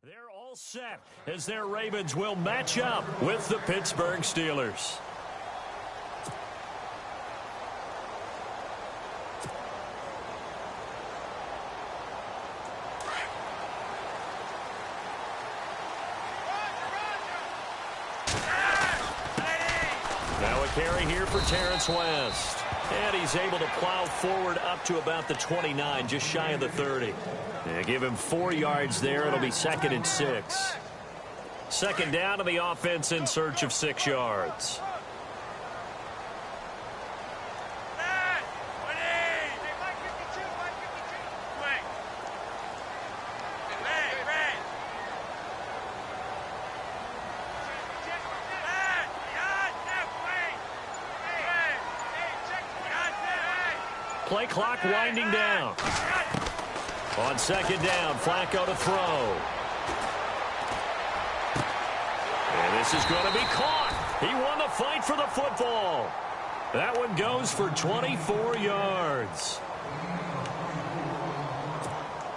They're all set as their Ravens will match up with the Pittsburgh Steelers. Now a carry here for Terrence West. And he's able to plow forward up to about the 29, just shy of the 30. They give him 4 yards there. It'll be 2nd and 6. Second down to the offense in search of 6 yards. Play clock winding down. On second down, Flacco to throw. And this is going to be caught. He won the fight for the football. That one goes for 24 yards.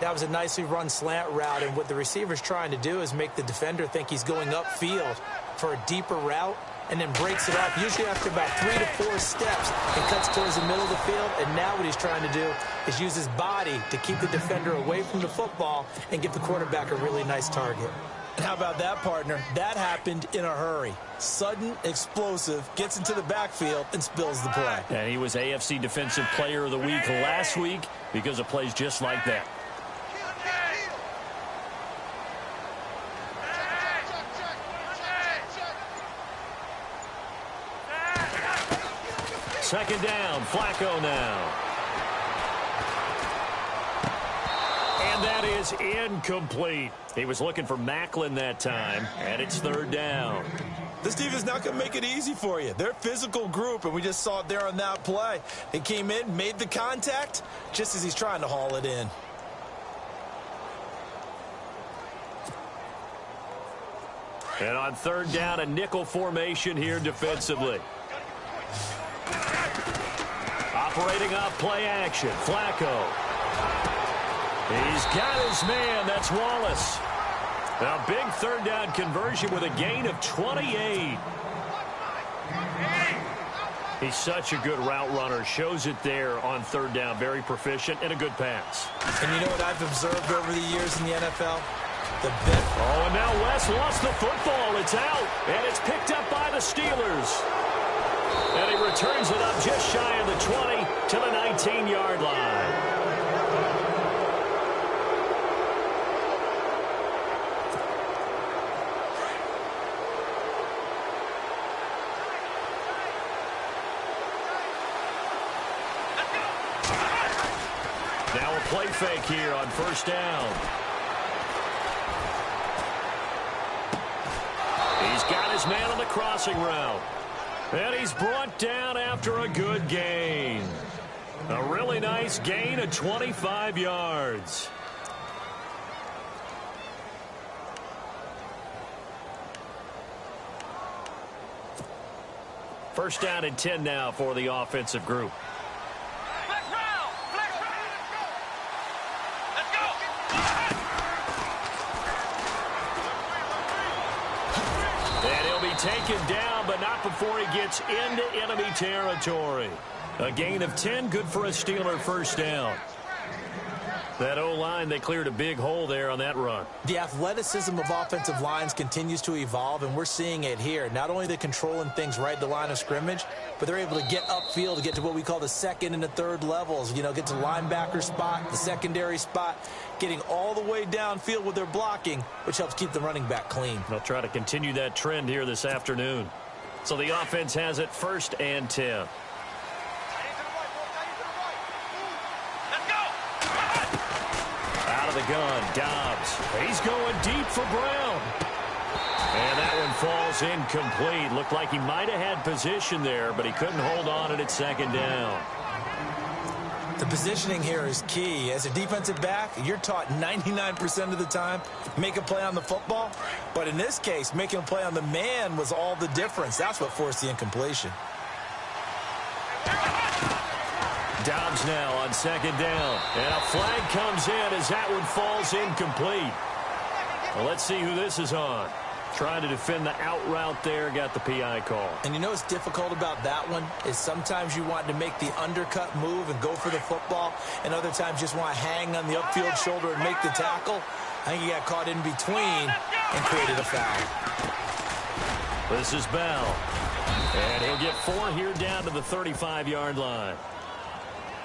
That was a nicely run slant route, and what the receiver's trying to do is make the defender think he's going upfield for a deeper route, and then breaks it off, usually after about 3 to 4 steps. It cuts towards the middle of the field, and now what he's trying to do is use his body to keep the defender away from the football and give the quarterback a really nice target. And how about that, partner? That happened in a hurry. Sudden, explosive, gets into the backfield, and spills the play. And he was AFC Defensive Player of the Week last week because of plays just like that. Second down, Flacco now. And that is incomplete. He was looking for Macklin that time, and it's 3rd down. This team is not going to make it easy for you. They're a physical group, and we just saw it there on that play. He came in, made the contact, just as he's trying to haul it in. And on 3rd down, a nickel formation here defensively. Operating off play action, Flacco. He's got his man, that's Wallace. Now big 3rd down conversion with a gain of 28. He's such a good route runner, shows it there on 3rd down, very proficient and a good pass. And you know what I've observed over the years in the NFL? And now West lost the football, it's out, and it's picked up by the Steelers. And he returns it up just shy of the 20 to the 19-yard line. Now a play fake here on 1st down. He's got his man on the crossing route. And he's brought down after a good gain. A really nice gain of 25 yards. First down and 10 now for the offensive group. Taken down, but not before he gets into enemy territory. A gain of 10, good for a Steeler 1st down. That O-line, they cleared a big hole there on that run. The athleticism of offensive lines continues to evolve, and we're seeing it here. Not only they're controlling things right at the line of scrimmage, but they're able to get upfield to get to what we call the 2nd and the 3rd levels. You know, get to linebacker spot, the secondary spot, getting all the way downfield with their blocking, which helps keep the running back clean. They'll try to continue that trend here this afternoon. So the offense has it 1st and 10. The gun, Dobbs. He's going deep for Brown. And that one falls incomplete. Looked like he might have had position there, but he couldn't hold on it at 2nd down. The positioning here is key. As a defensive back, you're taught 99% of the time, make a play on the football. But in this case, making a play on the man was all the difference. That's what forced the incompletion. Dobbs now on 2nd down. And a flag comes in as that one falls incomplete. Well, let's see who this is on. Trying to defend the out route there, got the PI call. And you know what's difficult about that one is sometimes you want to make the undercut move and go for the football, and other times just want to hang on the upfield shoulder and make the tackle. I think he got caught in between and created a foul. This is Bell. And he'll get 4 here down to the 35-yard line.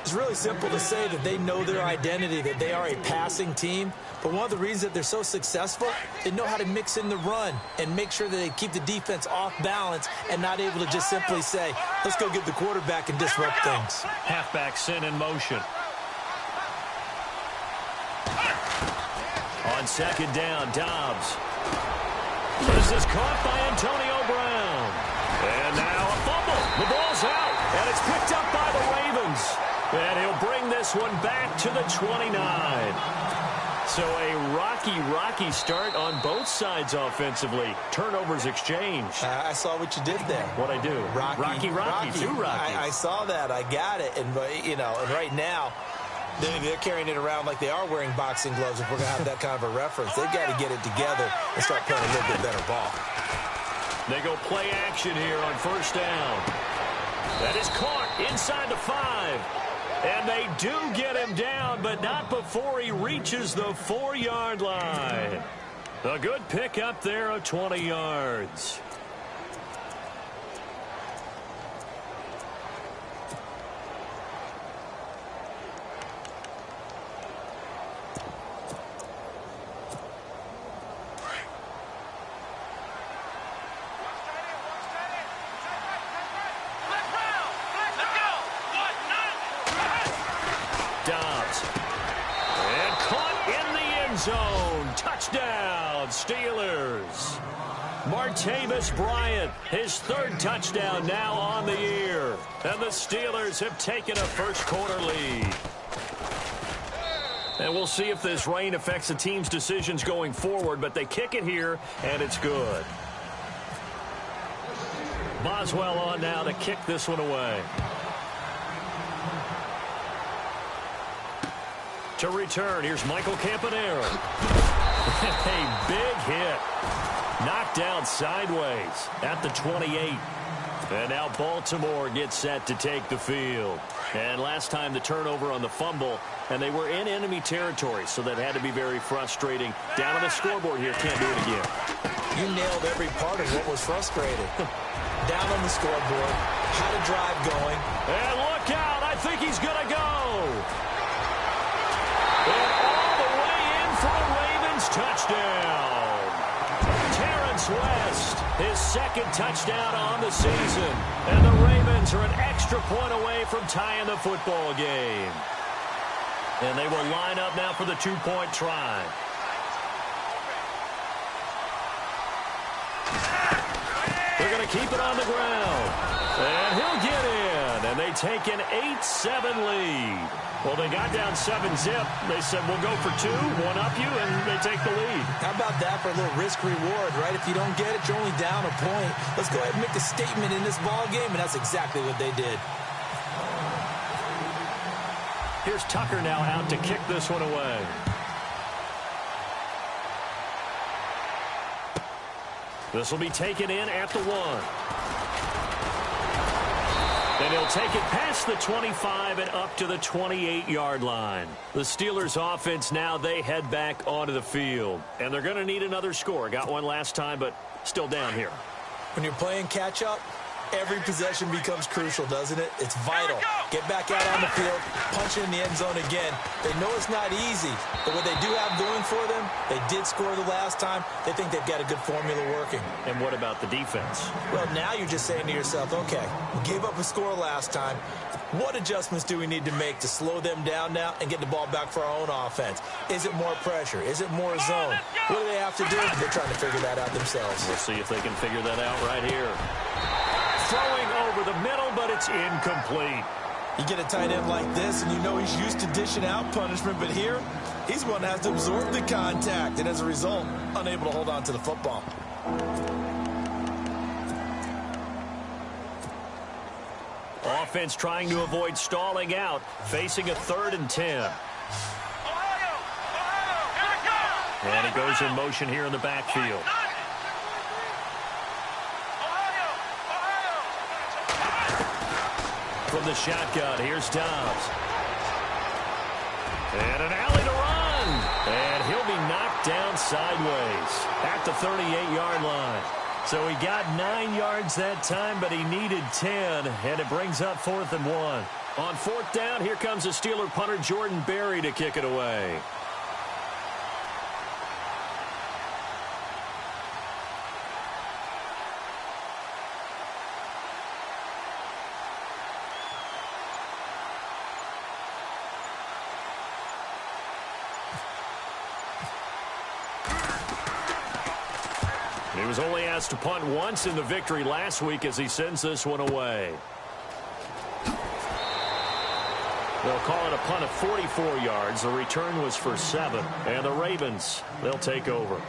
It's really simple to say that they know their identity, that they are a passing team. But one of the reasons that they're so successful, they know how to mix in the run and make sure that they keep the defense off balance and not able to just simply say, let's go get the quarterback and disrupt things. Halfback sent in motion. On second down, Dobbs. This is caught by Antonio Brown. And now a fumble. The ball's out, and it's picked up by the Ravens. And he'll bring this one back to the 29. So a rocky start on both sides offensively. Turnovers exchanged. I saw what you did there. What'd I do? Rocky. Too rocky. I saw that. I got it. And, you know, and right now, they're carrying it around like they are wearing boxing gloves if we're going to have that kind of a reference. They've got to get it together and start playing a little bit better ball. They go play action here on first down. That is caught inside the 5. And they do get him down, but not before he reaches the 4-yard line. A good pickup there of 20 yards. Dobbs. And caught in the end zone. Touchdown, Steelers. Martavis Bryant, his 3rd touchdown now on the year. And the Steelers have taken a first-quarter lead. And we'll see if this rain affects the team's decisions going forward, but they kick it here, and it's good. Boswell on now to kick this one away. To return, here's Michael Campanaro. A big hit. Knocked down sideways at the 28. And now Baltimore gets set to take the field. And last time the turnover on the fumble, and they were in enemy territory, so that had to be very frustrating. Down on the scoreboard here, can't do it again. You nailed every part of what was frustrating. Down on the scoreboard, had a drive going. And look out, I think he's going to go. And all the way in for a Ravens touchdown. Terrence West, his 2nd touchdown on the season. And the Ravens are an extra point away from tying the football game. And they will line up now for the 2-point try. They're going to keep it on the ground. And he'll get in. And they take an 8-7 lead. Well, they got down 7-zip. They said, we'll go for 2, one up you, and they take the lead. How about that for a little risk-reward, right? If you don't get it, you're only down a point. Let's go ahead and make a statement in this ball game, and that's exactly what they did. Here's Tucker now out to kick this one away. This will be taken in at the 1. And he'll take it past the 25 and up to the 28-yard line. The Steelers offense now, they head back onto the field. And they're going to need another score. Got one last time, but still down here. When you're playing catch-up, every possession becomes crucial, doesn't it? It's vital. Get back out on the field, punch it in the end zone again. They know it's not easy, but what they do have going for them, they did score the last time. They think they've got a good formula working. And what about the defense? Well, now you're just saying to yourself, okay, we gave up a score last time. What adjustments do we need to make to slow them down now and get the ball back for our own offense? Is it more pressure? Is it more zone? What do they have to do? They're trying to figure that out themselves. We'll see if they can figure that out right here. Throwing over the middle, but it's incomplete. You get a tight end like this, and you know he's used to dishing out punishment, but here, he's one that has to absorb the contact, and as a result, unable to hold on to the football. Offense trying to avoid stalling out, facing a 3rd and 10. And he goes in motion here in the backfield. From the shotgun, here's Dobbs. And an alley to run. And he'll be knocked down sideways at the 38-yard line. So he got 9 yards that time, but he needed 10, and it brings up 4th and 1. On 4th down, here comes the Steeler punter Jordan Berry to kick it away. He was only asked to punt once in the victory last week as he sends this one away. They'll call it a punt of 44 yards. The return was for 7. And the Ravens, they'll take over.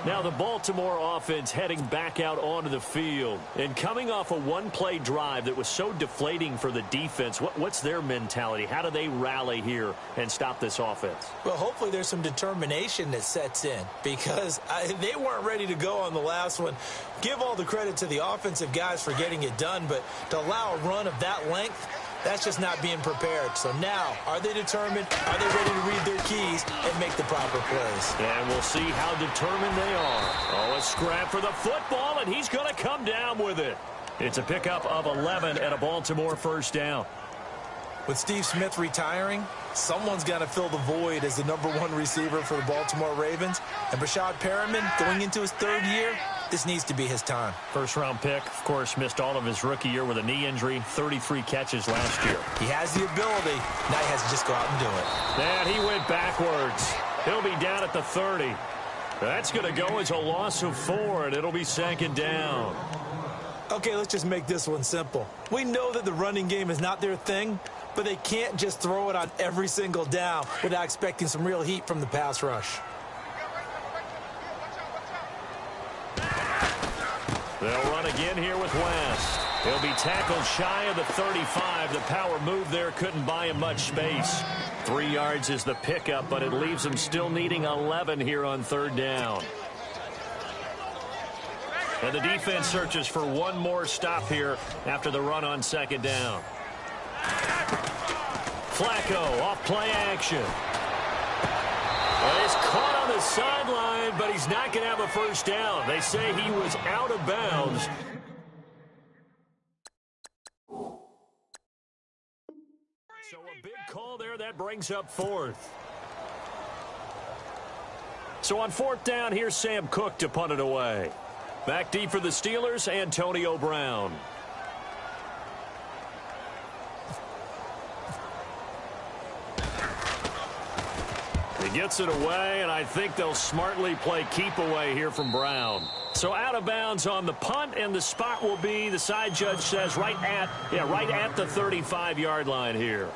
Now the Baltimore offense heading back out onto the field. And coming off a one-play drive that was so deflating for the defense, what's their mentality? How do they rally here and stop this offense? Well, hopefully there's some determination that sets in because they weren't ready to go on the last one. Give all the credit to the offensive guys for getting it done, but to allow a run of that length, that's just not being prepared. So now, are they determined? Are they ready to read their keys and make the proper plays? And we'll see how determined they are. Oh, a scrap for the football, and he's going to come down with it. It's a pickup of 11 and a Baltimore first down. With Steve Smith retiring, someone's got to fill the void as the #1 receiver for the Baltimore Ravens. And Brashad Perriman, going into his 3rd year, this needs to be his time. First-round pick, of course, missed all of his rookie year with a knee injury, 33 catches last year. He has the ability. Now he has to just go out and do it. And he went backwards. He'll be down at the 30. That's going to go as a loss of 4, and it'll be 2nd down. Okay, let's just make this one simple. We know that the running game is not their thing, but they can't just throw it on every single down without expecting some real heat from the pass rush. They'll run again here with West. He'll be tackled shy of the 35. The power move there couldn't buy him much space. 3 yards is the pickup, but it leaves him still needing 11 here on 3rd down. And the defense searches for one more stop here after the run on 2nd down. Flacco off play action. Well, he's caught on the sideline, but he's not going to have a first down. They say he was out of bounds. So a big call there. That brings up 4th. So on 4th down, here's Sam Cook to punt it away. Back deep for the Steelers, Antonio Brown. He gets it away, and I think they'll smartly play keep away here from Brown. So out of bounds on the punt, and the spot will be, the side judge says, right at the 35-yard line here.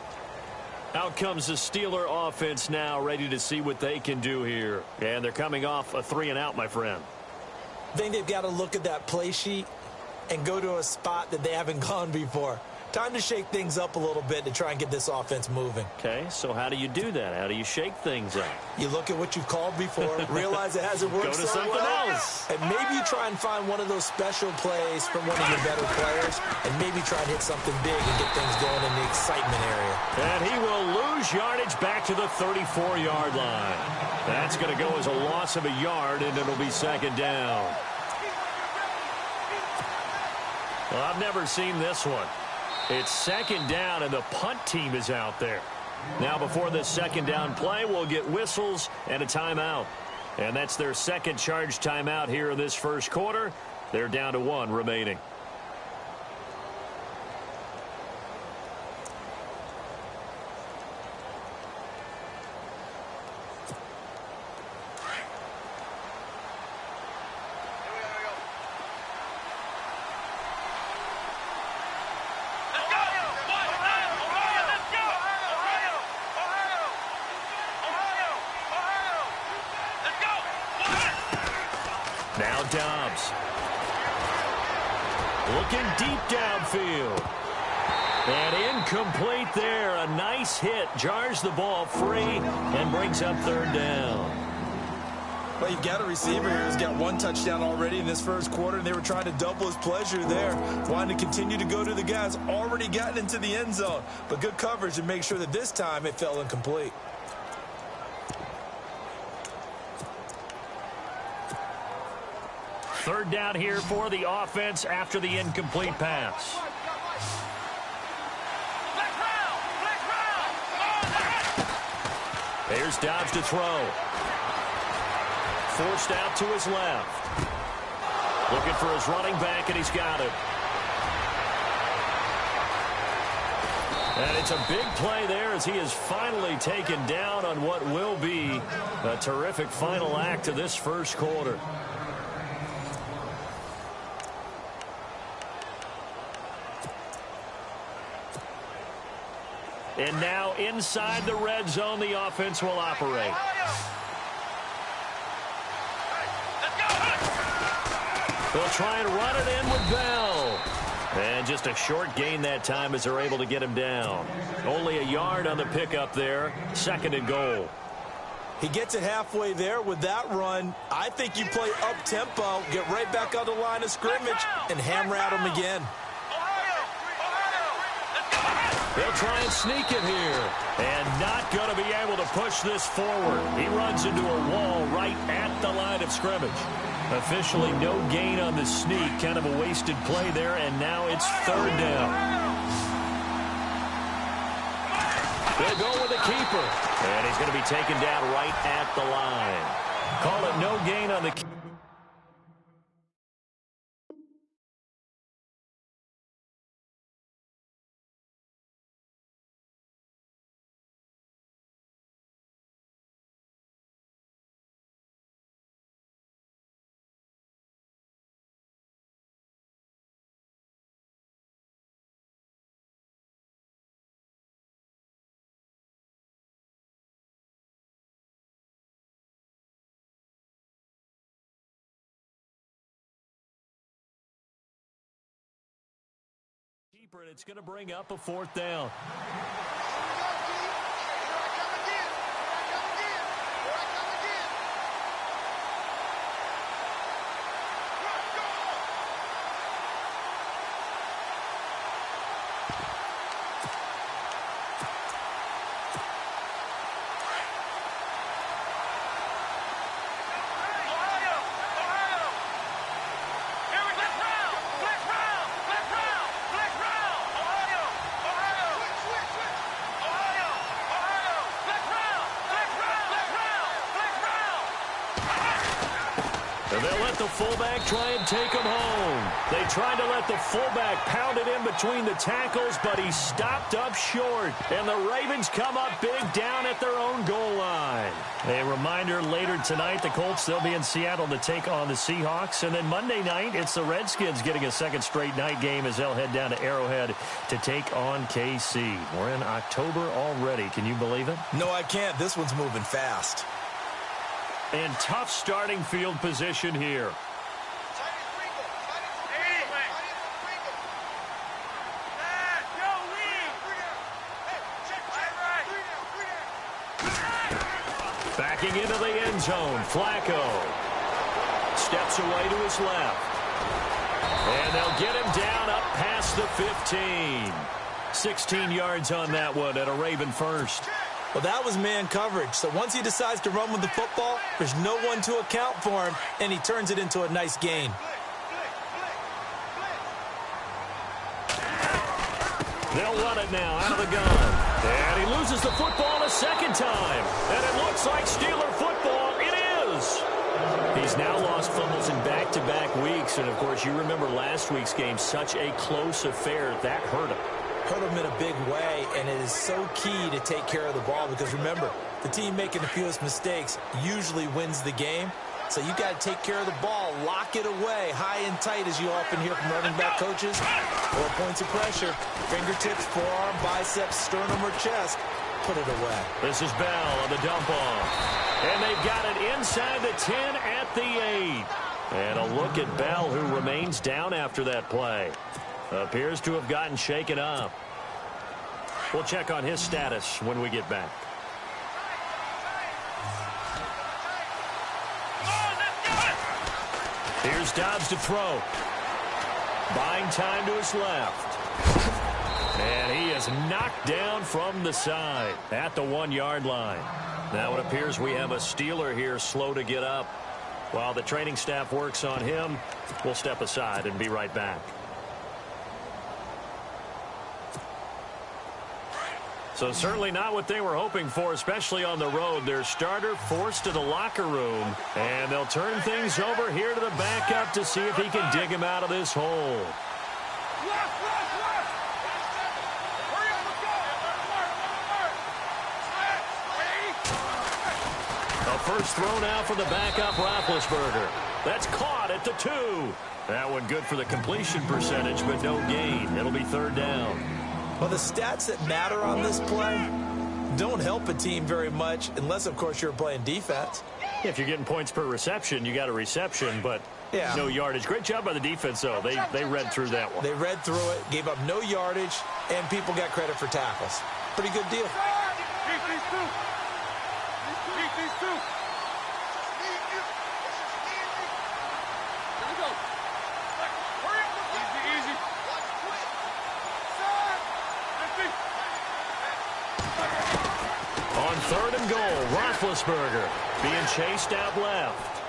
Out comes the Steeler offense now, ready to see what they can do here. And they're coming off a 3-and-out, my friend. I think they've got to look at that play sheet and go to a spot that they haven't gone before. Time to shake things up a little bit to try and get this offense moving. Okay, so how do you do that? How do you shake things up? You look at what you've called before, realize it hasn't worked Go to so something well, else. and maybe you try and find one of those special plays from one of your better players, and maybe try and hit something big and get things going in the excitement area. And he will lose yardage back to the 34-yard line. That's going to go as a loss of a yard, and it'll be 2nd down. Well, I've never seen this one. It's 2nd down, and the punt team is out there. Now, before this 2nd down play, we'll get whistles and a timeout. And that's their second charge timeout here in this first quarter. They're down to 1 remaining. Now Dobbs. Looking deep downfield. And incomplete there. A nice hit. Jars the ball free and brings up 3rd down. Well, you've got a receiver here who's got one touchdown already in this first quarter, and they were trying to double his pleasure there, wanting to continue to go to the guys already gotten into the end zone. But good coverage to make sure that this time it fell incomplete. Third down here for the offense after the incomplete pass. Here's Dobbs to throw. Forced out to his left. Looking for his running back, and he's got it. And it's a big play there as he is finally taken down on what will be a terrific final act of this first quarter. And now inside the red zone, the offense will operate. They'll try and run it in with Bell. And just a short gain that time as they're able to get him down. Only a yard on the pickup there. 2nd and goal. He gets it halfway there with that run. I think you play up-tempo, get right back on the line of scrimmage, and hammer at him again. They'll try and sneak it here. And not going to be able to push this forward. He runs into a wall right at the line of scrimmage. Officially no gain on the sneak. Kind of a wasted play there, and now it's 3rd down. They'll go with the keeper. And he's going to be taken down right at the line. Call it no gain on the keeper. And it's going to bring up a 4th down. They'll let the fullback try and take him home. They tried to let the fullback pound it in between the tackles, but he stopped up short. And the Ravens come up big down at their own goal line. A reminder, later tonight, the Colts, they'll be in Seattle to take on the Seahawks. And then Monday night, it's the Redskins getting a 2nd straight night game as they'll head down to Arrowhead to take on KC. We're in October already. Can you believe it? No, I can't. This one's moving fast. And tough starting field position here. Backing into the end zone, Flacco steps away to his left. And they'll get him down up past the 15. 16 yards on that one at a Raven first. Well, that was man coverage. So once he decides to run with the football, there's no one to account for him, and he turns it into a nice gain. They'll run it now out of the gun. And he loses the football a 2nd time. And it looks like Steeler football. It is. He's now lost fumbles in back-to-back weeks. And, of course, you remember last week's game, such a close affair. That hurt him. Hurt him in a big way, and it is so key to take care of the ball because, remember, the team making the fewest mistakes usually wins the game. So you got to take care of the ball, lock it away, high and tight, as you often hear from running back coaches, or points of pressure, fingertips, forearm, biceps, sternum, or chest, put it away. This is Bell on the dump off. And they've got it inside the 10 at the 8. And a look at Bell, who remains down after that play. Appears to have gotten shaken up. We'll check on his status when we get back. Here's Dobbs to throw. Buying time to his left. And he is knocked down from the side at the 1-yard line. Now it appears we have a Steeler here slow to get up. While the training staff works on him, we'll step aside and be right back. So certainly not what they were hoping for, especially on the road. Their starter forced to the locker room, and they'll turn things over here to the backup to see if he can dig him out of this hole. A first throw now for the backup Roethlisberger. That's caught at the 2. That one good for the completion percentage, but no gain. It'll be 3rd down. Well, the stats that matter on this play don't help a team very much unless, of course, you're playing defense. If you're getting points per reception, you got a reception, but no yardage. Great job by the defense, though. They read through that one. They read through it, gave up no yardage, and people got credit for tackles. Pretty good deal. On 3rd and goal, Roethlisberger being chased out left.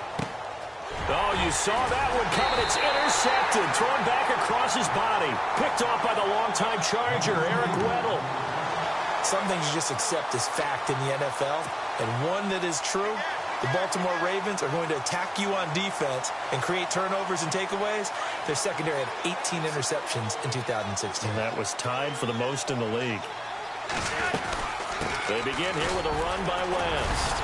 Oh, you saw that one coming. It's intercepted. Thrown back across his body. Picked off by the longtime Charger, Eric Weddle. Some things you just accept as fact in the NFL, and one that is true, the Baltimore Ravens are going to attack you on defense and create turnovers and takeaways. Their secondary had 18 interceptions in 2016. And that was tied for the most in the league. They begin here with a run by West.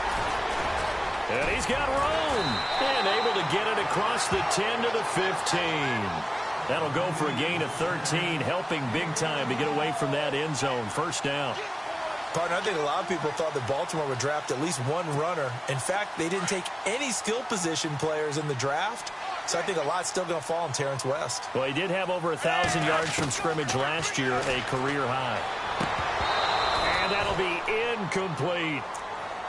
And he's got room. And able to get it across the 10 to the 15. That'll go for a gain of 13, helping big time to get away from that end zone. 1st down. Partner, I think a lot of people thought that Baltimore would draft at least one runner. In fact, they didn't take any skill position players in the draft. So I think a lot's still going to fall on Terrence West. Well, he did have over 1,000 yards from scrimmage last year, a career high. And that'll be incomplete.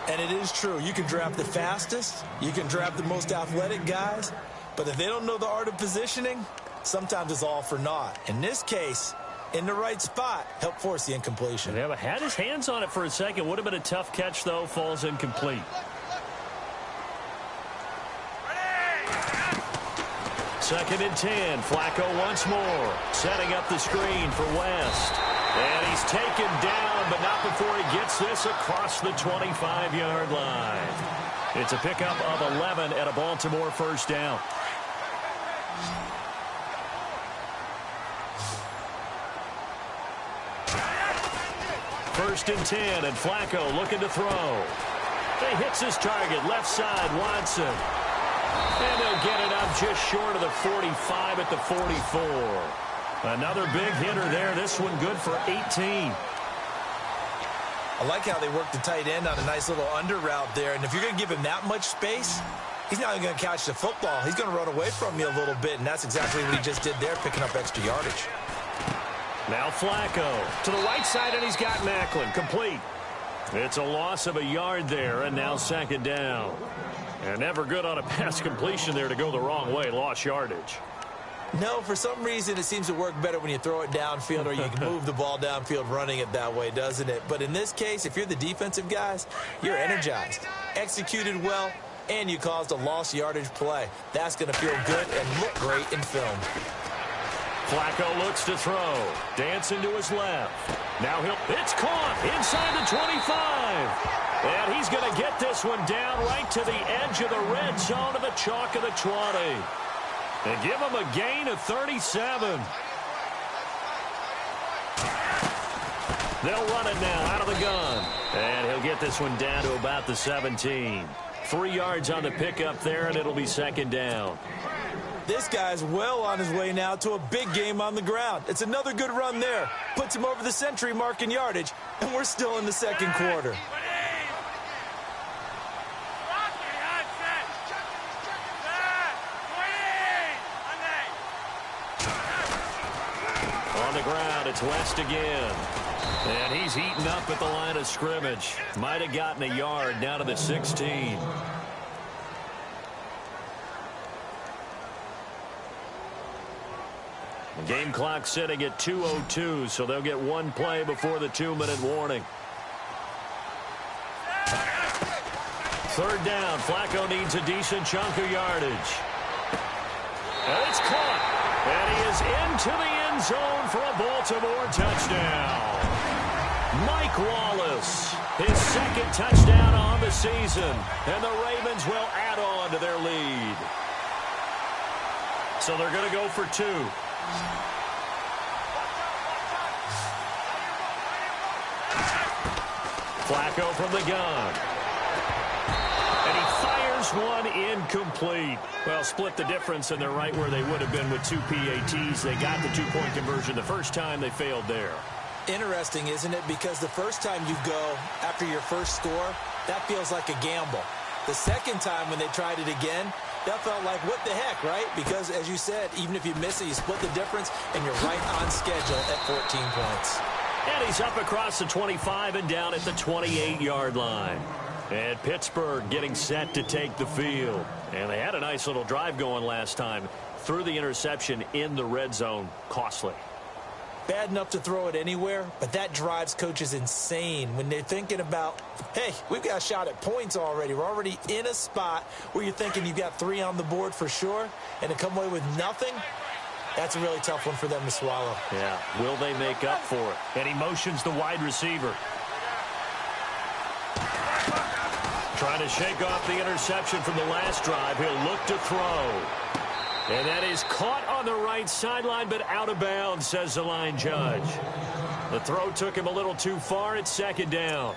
And it is true. You can draft the fastest. You can draft the most athletic guys. But if they don't know the art of positioning, sometimes it's all for naught. In this case, in the right spot, helped force the incompletion. Yeah, but had his hands on it for a second. Would have been a tough catch, though. Falls incomplete. Second and 10. Flacco once more. Setting up the screen for West. And he's taken down, but not before he gets this across the 25-yard line. It's a pickup of 11 at a Baltimore 1st down. First and 10, and Flacco looking to throw. He hits his target, left side, Watson. And they'll get it up just short of the 45 at the 44. Another big hitter there. This one good for 18. I like how they work the tight end on a nice little under route there. And if you're going to give him that much space, he's not even going to catch the football. He's going to run away from you a little bit, and that's exactly what he just did there, picking up extra yardage. Now Flacco to the right side, and he's got Macklin. Complete. It's a loss of a yard there, and now 2nd down. And never good on a pass completion there to go the wrong way. Lost yardage. No, for some reason it seems to work better when you throw it downfield or you can move the ball downfield running it that way, doesn't it? But in this case, if you're the defensive guys, you're energized, executed well, and you caused a lost yardage play. That's going to feel good and look great in film. Flacco looks to throw. Dancing to his left. Now it's caught inside the 25. And he's going to get this one down right to the edge of the red zone of the chalk of the 20. And give him a gain of 37. They'll run it now out of the gun. And he'll get this one down to about the 17. 3 yards on the pickup there, and it'll be 2nd down. This guy's well on his way now to a big game on the ground. It's another good run there. Puts him over the century mark in yardage, and we're still in the 2nd quarter. On the ground, it's West again. And he's eaten up at the line of scrimmage. Might have gotten a yard down to the 16. Game clock sitting at 2:02, so they'll get one play before the 2-minute warning. Third down. Flacco needs a decent chunk of yardage. And it's caught. And he is into the end zone for a Baltimore touchdown. Mike Wallace, his second touchdown on the season. And the Ravens will add on to their lead. So they're going to go for two. Flacco from the gun. And he fires one incomplete. Well, split the difference, and they're right where they would have been with two PATs. They got the two-point conversion the first time. They failed there. Interesting, isn't it? Because the first time you go after your first score, that feels like a gamble. The second time when they tried it again, that felt like, what the heck, right? Because, as you said, even if you miss it, you split the difference, and you're right on schedule at 14 points. And he's up across the 25 and down at the 28-yard line. And Pittsburgh getting set to take the field. And they had a nice little drive going last time. Threw the interception in the red zone. Costly. Bad enough to throw it anywhere, but that drives coaches insane when they're thinking about, hey, we've got a shot at points already. We're already in a spot where you're thinking you've got 3 on the board for sure, and to come away with nothing, that's a really tough one for them to swallow. Yeah, will they make up for it? And he motions the wide receiver. Trying to shake off the interception from the last drive. He'll look to throw. And that is caught on the right sideline, but out of bounds, says the line judge. The throw took him a little too far. It's second down.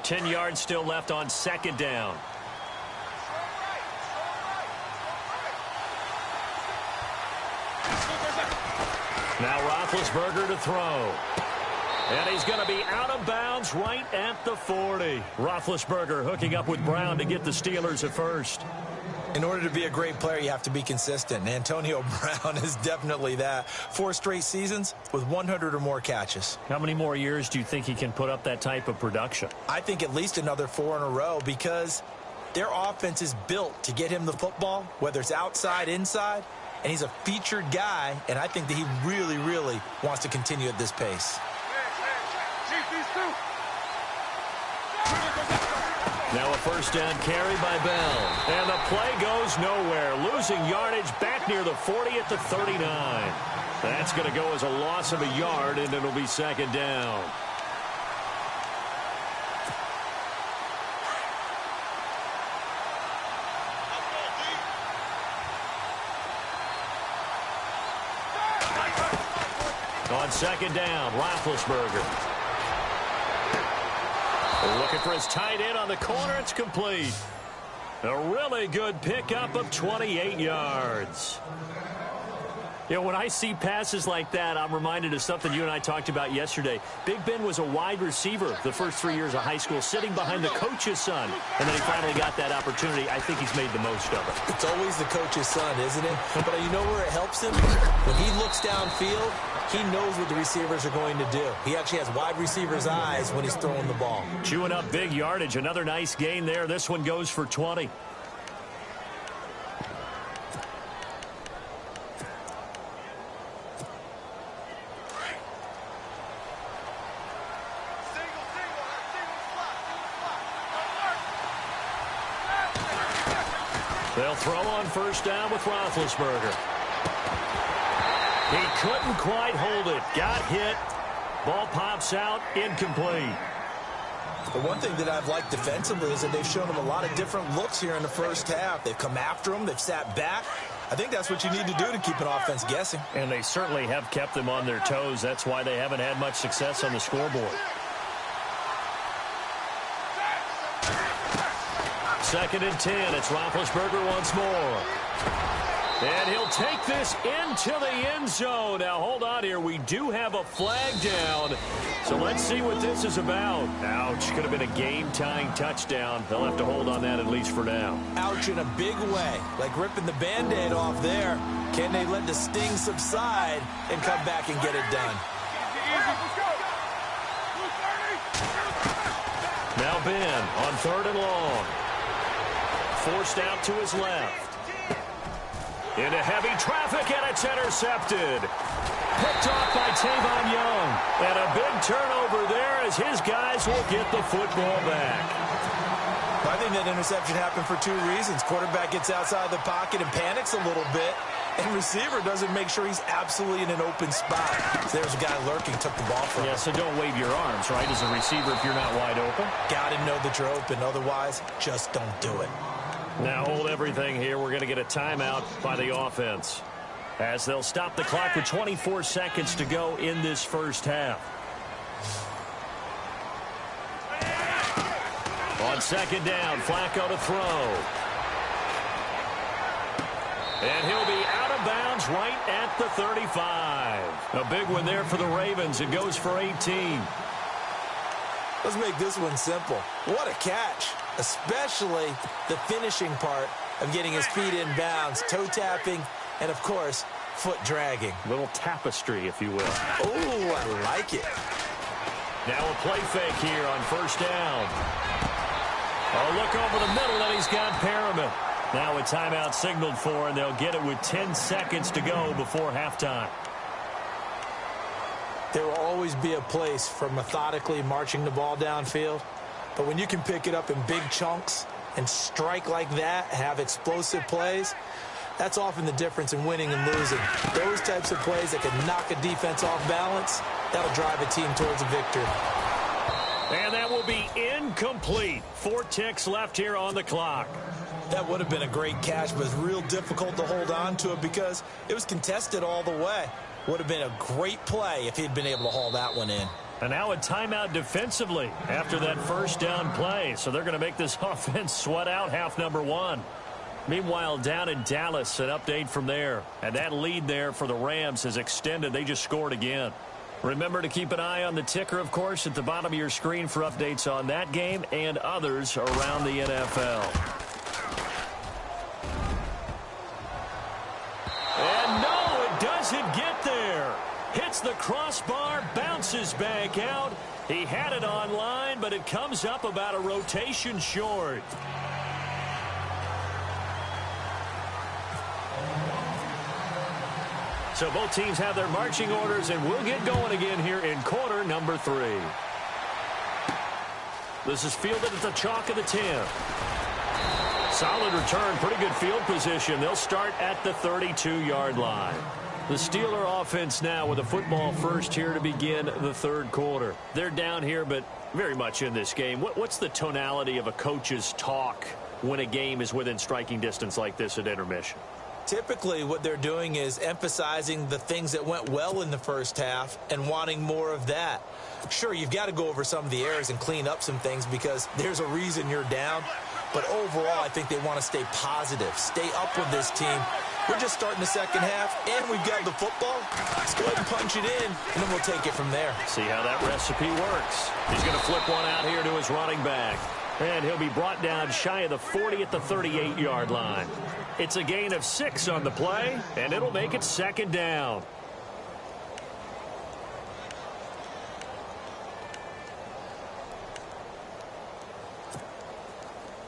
Ten yards still left on second down. Now Roethlisberger to throw. And he's going to be out of bounds right at the 40. Roethlisberger hooking up with Brown to get the Steelers at first. In order to be a great player, you have to be consistent. And Antonio Brown is definitely that. 4 straight seasons with 100 or more catches. How many more years do you think he can put up that type of production? I think at least another 4 in a row because their offense is built to get him the football, whether it's outside, inside. And he's a featured guy, and I think that he really, really wants to continue at this pace. Now a first down carry by Bell. And the play goes nowhere. Losing yardage back near the 40 at the 39. That's going to go as a loss of a yard, and it'll be second down. On second down, Roethlisberger. Looking for his tight end on the corner. It's complete. A really good pickup of 28 yards. You know, when I see passes like that, I'm reminded of something you and I talked about yesterday. Big Ben was a wide receiver the first 3 years of high school, sitting behind the coach's son. And then he finally got that opportunity. I think he's made the most of it. It's always the coach's son, isn't it? But you know where it helps him? When he looks downfield, he knows what the receivers are going to do. He actually has wide receivers' eyes when he's throwing the ball. Chewing up big yardage. Another nice gain there. This one goes for 20. They'll throw on first down with Roethlisberger. He couldn't quite hold it. Got hit. Ball pops out. Incomplete. The one thing that I've liked defensively is that they've shown him a lot of different looks here in the first half. They've come after him. They've sat back. I think that's what you need to do to keep an offense guessing. And they certainly have kept them on their toes. That's why they haven't had much success on the scoreboard. Second and 10. It's Roethlisberger once more. And he'll take this into the end zone. Now, hold on here. We do have a flag down. So let's see what this is about. Ouch. Could have been a game-tying touchdown. They'll have to hold on that at least for now. Ouch in a big way. Like ripping the Band-Aid off there. Can they let the sting subside and come back and get it done? Now Ben on 3rd and long. Forced out to his left. Into heavy traffic, and it's intercepted. Picked off by Tavon Young. And a big turnover there as his guys will get the football back. I think that interception happened for 2 reasons. Quarterback gets outside the pocket and panics a little bit. And receiver doesn't make sure he's absolutely in an open spot. So there's a guy lurking, took the ball from him. Yeah, so don't wave your arms, right, as a receiver if you're not wide open. Got to know that you're open. Otherwise, just don't do it. Now hold everything here. We're going to get a timeout by the offense as they'll stop the clock with 24 seconds to go in this first half. On 2nd down, Flacco to throw. And he'll be out of bounds right at the 35. A big one there for the Ravens. It goes for 18. Let's make this one simple. What a catch. Especially the finishing part of getting his feet in bounds, toe tapping, and, of course, foot dragging. Little tapestry, if you will. Oh, I like it. Now a play fake here on 1st down. Oh, look over the middle, and he's got Perriman. Now a timeout signaled for, and they'll get it with 10 seconds to go before halftime. There will always be a place for methodically marching the ball downfield. But when you can pick it up in big chunks and strike like that, have explosive plays, that's often the difference in winning and losing. Those types of plays that can knock a defense off balance, that'll drive a team towards a victory. And that will be incomplete. 4 ticks left here on the clock. That would have been a great catch, but it's real difficult to hold on to it because it was contested all the way. Would have been a great play if he'd been able to haul that one in. And now a timeout defensively after that 1st down play. So they're going to make this offense sweat out half number 1. Meanwhile, down in Dallas, an update from there. And that lead there for the Rams has extended. They just scored again. Remember to keep an eye on the ticker, of course, at the bottom of your screen for updates on that game and others around the NFL. And no, it doesn't get there. Hits the crossbar, bounces back out. He had it online, but it comes up about a rotation short. So both teams have their marching orders, and we'll get going again here in quarter number 3. This is fielded at the chalk of the 10. Solid return, pretty good field position. They'll start at the 32-yard line. The Steeler offense now with a football first here to begin the 3rd quarter. They're down here, but very much in this game. What's the tonality of a coach's talk when a game is within striking distance like this at intermission? Typically, what they're doing is emphasizing the things that went well in the first half and wanting more of that. Sure, you've got to go over some of the errors and clean up some things because there's a reason you're down. But overall, I think they want to stay positive, stay up with this team. We're just starting the second half, and we've got the football. Let's go ahead and punch it in, and then we'll take it from there. See how that recipe works. He's going to flip one out here to his running back. And he'll be brought down shy of the 40 at the 38-yard line. It's a gain of 6 on the play, and it'll make it 2nd down.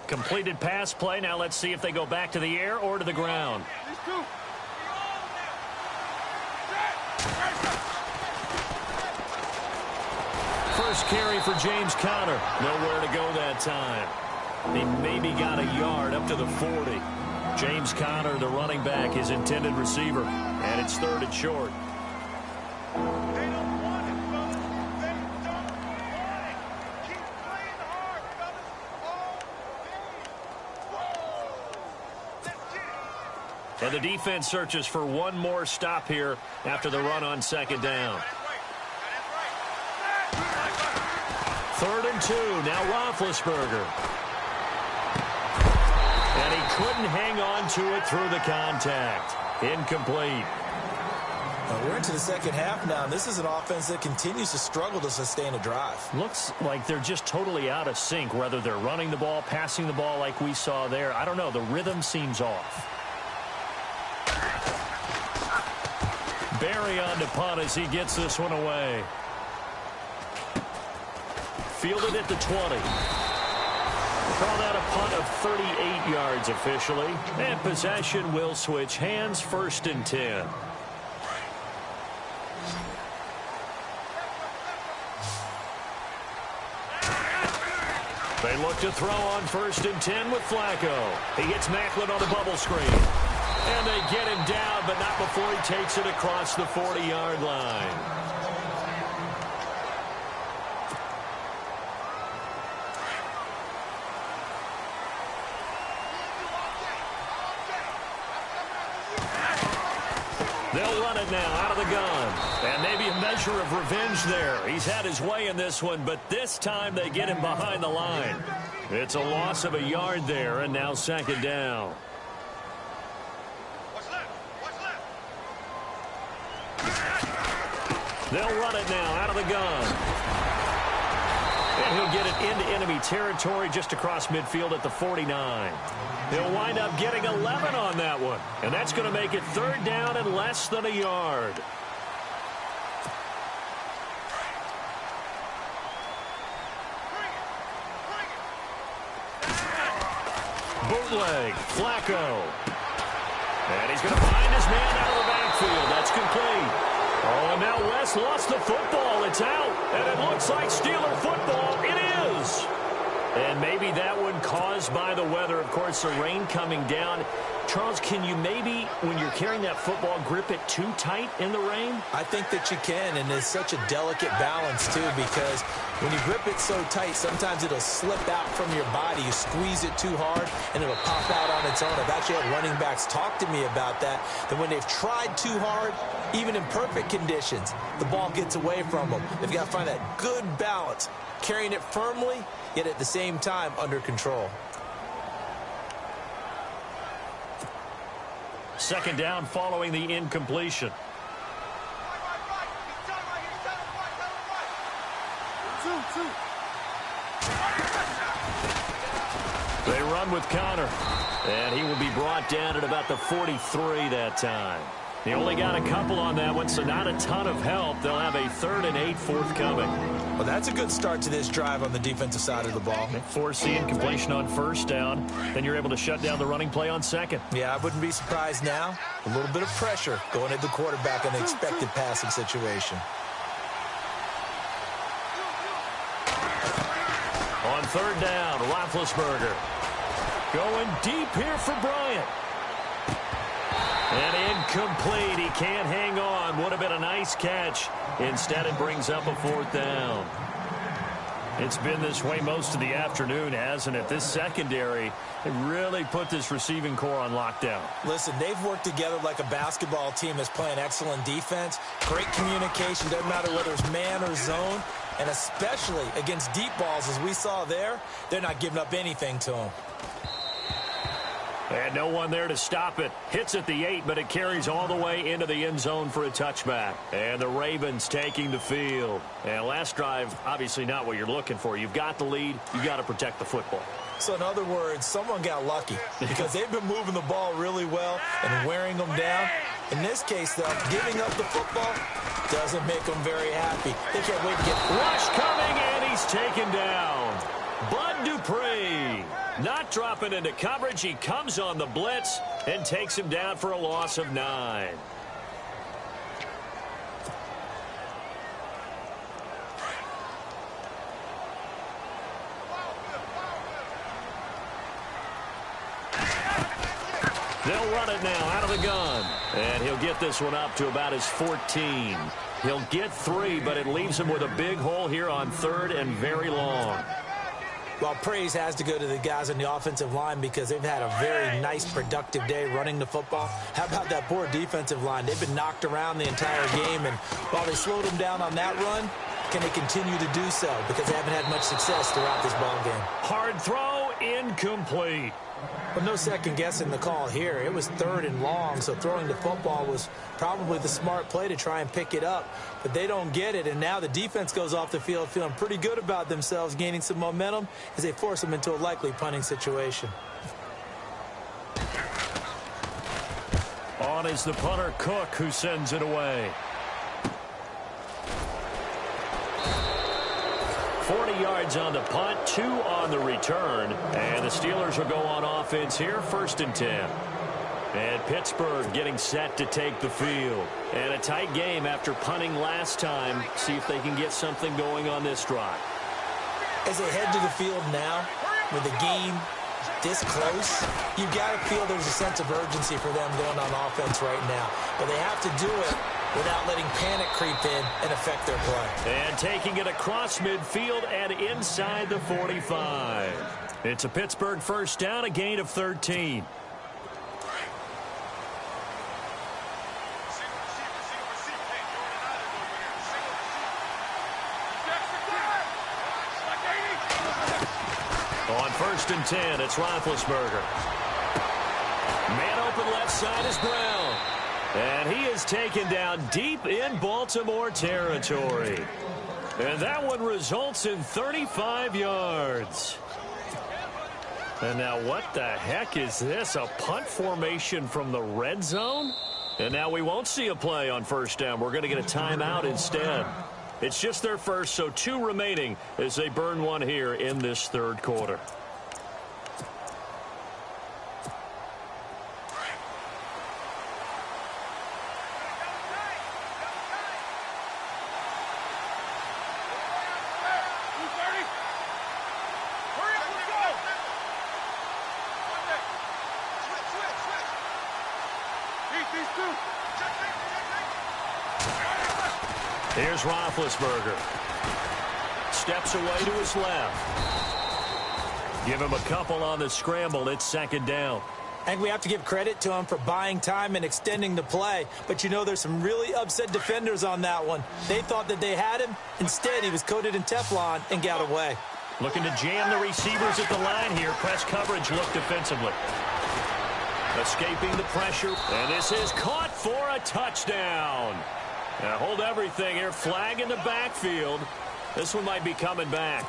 Completed pass play. Now let's see if they go back to the air or to the ground. First carry for James Conner. Nowhere to go that time. He maybe got a yard up to the 40. James Conner, the running back, his intended receiver. And it's 3rd and short. And the defense searches for one more stop here after the run on 2nd down. 3rd and 2. Now Roethlisberger. And he couldn't hang on to it through the contact. Incomplete. We're into the second half now, and this is an offense that continues to struggle to sustain a drive. Looks like they're just totally out of sync, whether they're running the ball, passing the ball like we saw there. I don't know. The rhythm seems off. Barry on to punt as he gets this one away. Fielded at the 20. Call that a punt of 38 yards officially. And possession will switch hands, 1st and 10. They look to throw on 1st and 10 with Flacco. He gets Macklin on the bubble screen. And they get him down, but not before he takes it across the 40-yard line. They'll run it now out of the gun. And maybe a measure of revenge there. He's had his way in this one, but this time they get him behind the line. It's a loss of a yard there, and now 2nd down. They'll run it now out of the gun. And he'll get it into enemy territory just across midfield at the 49. He'll wind up getting 11 on that one. And that's going to make it 3rd down and less than a yard. Bootleg, Flacco. And he's going to find his man out of the backfield. That's complete. Oh, and now West lost the football. It's out. And it looks like Steeler football. It is. And maybe that one caused by the weather. Of course, the rain coming down. Charles, can you maybe, when you're carrying that football, grip it too tight in the rain? I think that you can, and it's such a delicate balance, too, because when you grip it so tight, sometimes it'll slip out from your body. You squeeze it too hard, and it'll pop out on its own. I've actually had running backs talk to me about that when they've tried too hard, even in perfect conditions, the ball gets away from them. They've got to find that good balance, carrying it firmly, yet at the same time under control. 2nd down following the incompletion. They run with Connor. And he will be brought down at about the 43 that time. He only got a couple on that one, so not a ton of help. They'll have a 3rd and 8 forthcoming. Well, that's a good start to this drive on the defensive side of the ball. Force the incompletion on 1st down. Then you're able to shut down the running play on 2nd. Yeah, I wouldn't be surprised now. A little bit of pressure going at the quarterback in the expected passing situation. On 3rd down, Roethlisberger. Going deep here for Bryant. And incomplete. He can't hang on. Would have been a nice catch. Instead, it brings up a 4th down. It's been this way most of the afternoon, hasn't it? This secondary, they really put this receiving core on lockdown. Listen, they've worked together like a basketball team that's playing excellent defense. Great communication. Doesn't matter whether it's man or zone. And especially against deep balls, as we saw there, they're not giving up anything to them. And no one there to stop it. Hits at the 8, but it carries all the way into the end zone for a touchback. And the Ravens taking the field. And last drive, obviously not what you're looking for. You've got the lead. You've got to protect the football. So in other words, someone got lucky because they've been moving the ball really well and wearing them down. In this case, though, giving up the football doesn't make them very happy. They can't wait to get rush coming, and he's taken down. Bud Dupree not dropping into coverage. He comes on the blitz and takes him down for a loss of 9. They'll run it now out of the gun. And he'll get this one up to about his 14. He'll get 3, but it leaves him with a big hole here on 3rd and very long. Well, praise has to go to the guys on the offensive line because they've had a very nice, productive day running the football. How about that poor defensive line? They've been knocked around the entire game, and while they slowed them down on that run, can they continue to do so? Because they haven't had much success throughout this ball game. Hard throw incomplete. Well, no second guessing the call here. It was 3rd and long, so throwing the football was probably the smart play to try and pick it up. But they don't get it, and now the defense goes off the field feeling pretty good about themselves, gaining some momentum as they force them into a likely punting situation. On is the punter, Cook, who sends it away. 40 yards on the punt, 2 on the return. And the Steelers will go on offense here, 1st and 10. And Pittsburgh getting set to take the field. And a tight game after punting last time. See if they can get something going on this drive. As they head to the field now, with the game this close, you've got to feel there's a sense of urgency for them going on offense right now. But they have to do it without letting panic creep in and affect their play. And taking it across midfield and inside the 45. It's a Pittsburgh 1st down, a gain of 13. On 1st and 10, it's Roethlisberger. Man open left side is Brown. And he is taken down deep in Baltimore territory. And that one results in 35 yards. And now what the heck is this? A punt formation from the red zone? And now we won't see a play on 1st down. We're going to get a timeout instead. It's just their first, so 2 remaining as they burn one here in this 3rd quarter. Here's Roethlisberger. Steps away to his left. Give him a couple on the scramble. It's 2nd down. And we have to give credit to him for buying time and extending the play. But, you know, there's some really upset defenders on that one. They thought that they had him. Instead, he was coated in Teflon and got away. Looking to jam the receivers at the line here. Press coverage look defensively. Escaping the pressure. And this is caught for a touchdown. Now hold everything here. Flag in the backfield. This one might be coming back.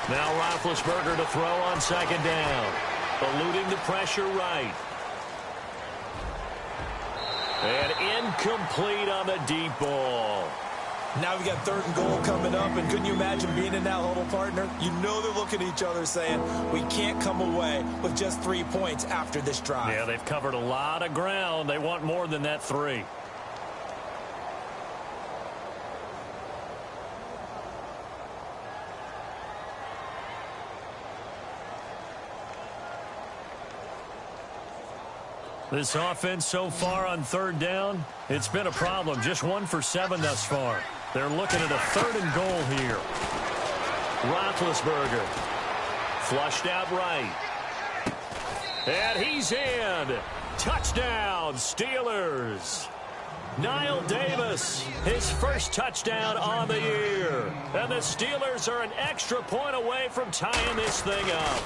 Now Roethlisberger to throw on 2nd down. Eluding the pressure right. And incomplete on the deep ball. Now we got 3rd and goal coming up, and couldn't you imagine being in that huddle, partner? You know they're looking at each other saying, we can't come away with just 3 points after this drive. Yeah, they've covered a lot of ground. They want more than that 3. This offense so far on 3rd down, it's been a problem. Just 1 for 7 thus far. They're looking at a 3rd and goal here. Roethlisberger flushed out right. And he's in. Touchdown, Steelers. Niall Davis, his first touchdown on the year. And the Steelers are an extra point away from tying this thing up.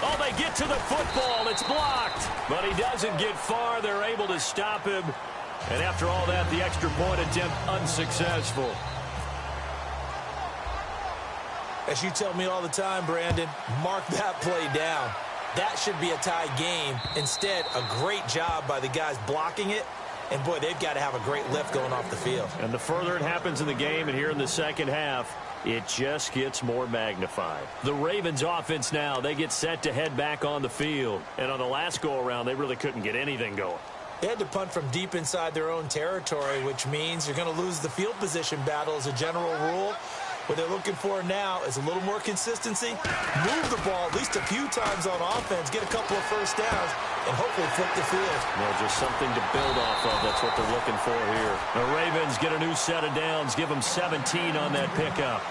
Oh, they get to the football. It's blocked. But he doesn't get far. They're able to stop him. And after all that, the extra point attempt unsuccessful. As you tell me all the time, Brandon, mark that play down. That should be a tie game. Instead, a great job by the guys blocking it. And, boy, they've got to have a great lift going off the field. And the further it happens in the game and here in the second half, it just gets more magnified. The Ravens offense now, they get set to head back on the field. And on the last go-around, they really couldn't get anything going. They had to punt from deep inside their own territory, which means you're going to lose the field position battle as a general rule. What they're looking for now is a little more consistency, move the ball at least a few times on offense, get a couple of first downs, and hopefully flip the field. Well, just something to build off of. That's what they're looking for here. The Ravens get a new set of downs, give them 17 on that pickup.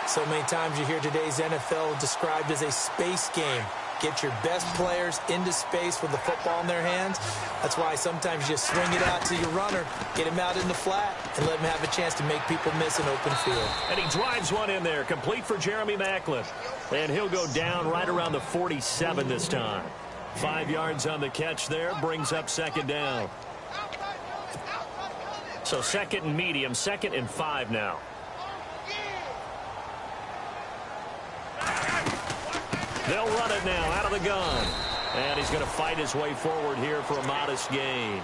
So many times you hear today's NFL described as a space game. Get your best players into space with the football in their hands. That's why sometimes you just swing it out to your runner, get him out in the flat, and let him have a chance to make people miss an open field. And he drives one in there, complete for Jeremy Maclin. And he'll go down right around the 47 this time. 5 yards on the catch there, brings up second down. So second and medium, 2nd and 5 now. They'll run it now out of the gun. And he's going to fight his way forward here for a modest gain.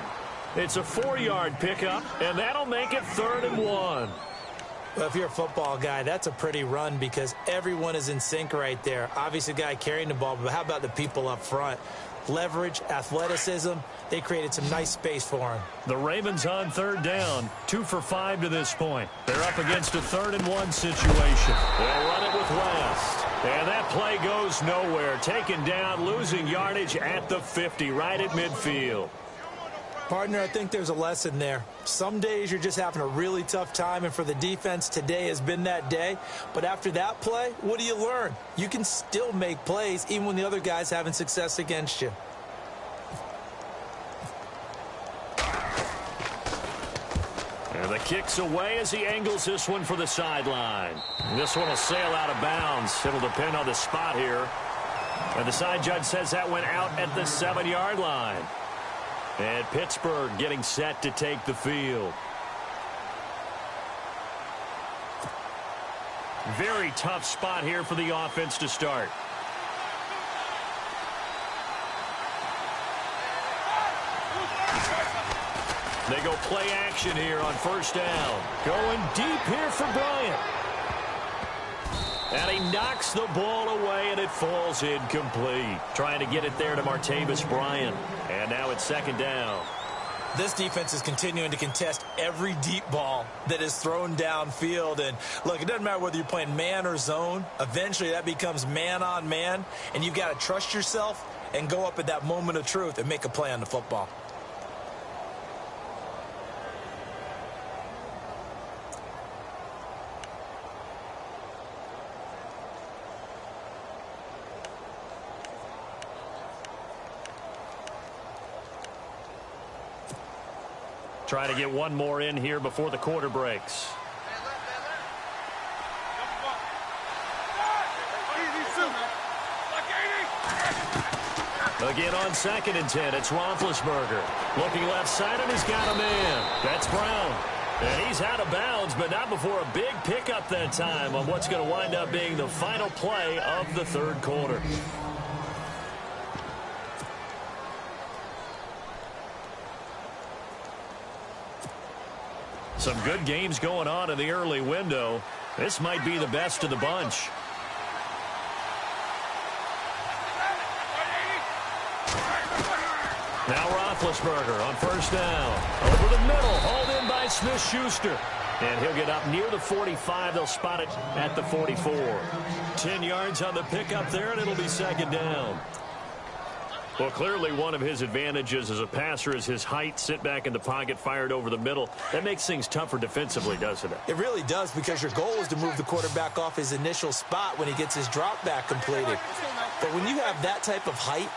It's a 4-yard pickup, and that'll make it 3rd and 1. Well, if you're a football guy, that's a pretty run because everyone is in sync right there. Obviously, the guy carrying the ball, but how about the people up front? Leverage, athleticism, they created some nice space for him. The Ravens on 3rd down, 2 for 5 to this point. They're up against a 3rd and 1 situation. They'll run it with West. And that play goes nowhere. Taken down, losing yardage at the 50, right at midfield. Partner, I think there's a lesson there. Some days you're just having a really tough time, and for the defense, today has been that day. But after that play, what do you learn? You can still make plays even when the other guy's having success against you. And the kick's away as he angles this one for the sideline. This one will sail out of bounds. It'll depend on the spot here. And the side judge says that went out at the 7-yard line. And Pittsburgh getting set to take the field. Very tough spot here for the offense to start. They go play action here on 1st down. Going deep here for Bryant. And he knocks the ball away, and it falls incomplete. Trying to get it there to Martavis Bryant. And now it's 2nd down. This defense is continuing to contest every deep ball that is thrown downfield. And, look, it doesn't matter whether you're playing man or zone. Eventually, that becomes man-on-man. And you've got to trust yourself and go up at that moment of truth and make a play on the football. Try to get one more in here before the quarter breaks. Again on 2nd and 10, it's Roethlisberger. Looking left side, and he's got a man. That's Brown. And he's out of bounds, but not before a big pickup that time on what's going to wind up being the final play of the 3rd quarter. Some good games going on in the early window. This might be the best of the bunch. Now Roethlisberger on 1st down. Over the middle, hauled in by Smith-Schuster. And he'll get up near the 45. They'll spot it at the 44. 10 yards on the pickup there, and it'll be 2nd down. Well, clearly one of his advantages as a passer is his height. Sit back in the pocket, fired over the middle. That makes things tougher defensively, doesn't it? It really does, because your goal is to move the quarterback off his initial spot when he gets his drop back completed. But when you have that type of height,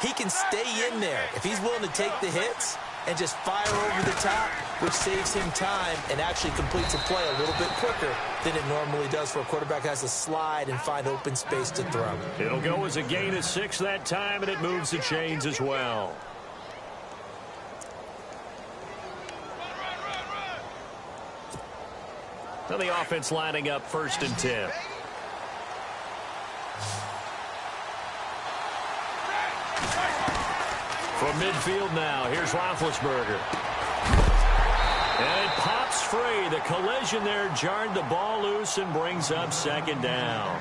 he can stay in there if he's willing to take the hits and just fire over the top, which saves him time and actually completes a play a little bit quicker than it normally does for a quarterback who has to slide and find open space to throw. It'll go as a gain of 6 that time, and it moves the chains as well. Now the offense lining up 1st and 10. From midfield now, here's Roethlisberger. And it pops free. The collision there jarred the ball loose and brings up 2nd down.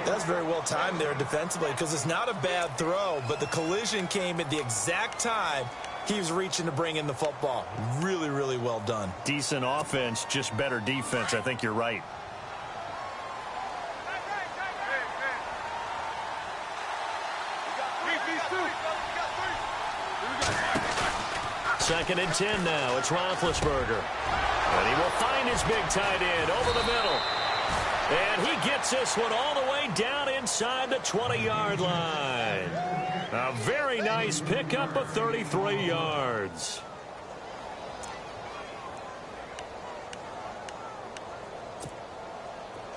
That's very well timed there defensively, because it's not a bad throw, but the collision came at the exact time he was reaching to bring in the football. Really, really well done. Decent offense, just better defense. I think you're right. Second and 10 now. It's Roethlisberger. And he will find his big tight end over the middle. And he gets this one all the way down inside the 20-yard line. A very nice pickup of 33 yards.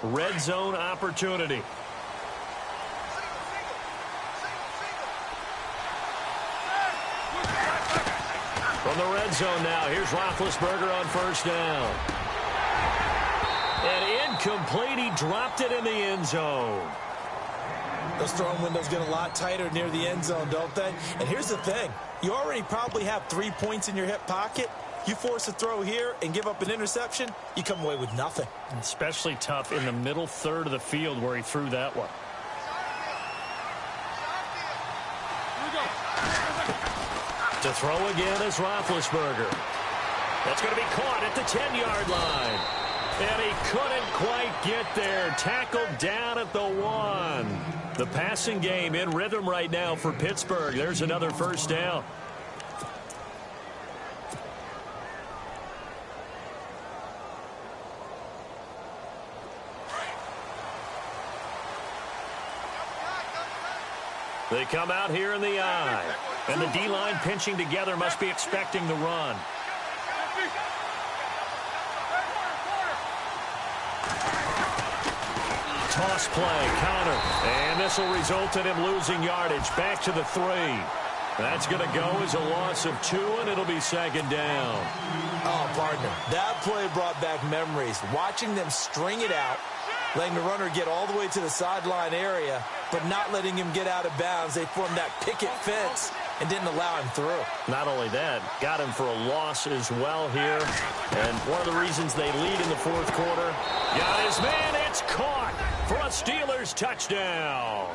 Red zone opportunity. From the red zone now, here's Roethlisberger on first down. And incomplete, he dropped it in the end zone. Those throwing windows get a lot tighter near the end zone, don't they? And here's the thing. You already probably have 3 points in your hip pocket. You force a throw here and give up an interception, you come away with nothing. Especially tough in the middle third of the field where he threw that one. To throw again is Roethlisberger. That's going to be caught at the 10-yard line. And he couldn't quite get there. Tackled down at the 1. The passing game in rhythm right now for Pittsburgh. There's another first down. They come out here in the eye. And the D-line pinching together must be expecting the run. Toss play, counter. And this will result in him losing yardage. Back to the 3. That's going to go as a loss of 2, and it'll be second down. Oh, partner, that play brought back memories. Watching them string it out, letting the runner get all the way to the sideline area, but not letting him get out of bounds. They formed that picket fence and didn't allow him through. Not only that, got him for a loss as well here. And one of the reasons they lead in the fourth quarter, got his man, it's caught for a Steelers touchdown.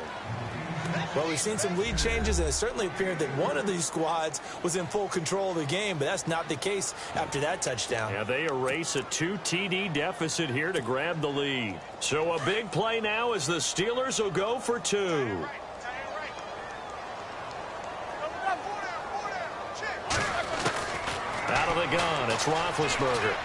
Well, we've seen some lead changes, and it certainly appeared that one of these squads was in full control of the game, but that's not the case after that touchdown. Yeah, they erase a 2 TD deficit here to grab the lead. So a big play now as the Steelers will go for 2. Out of the gun, it's Roethlisberger.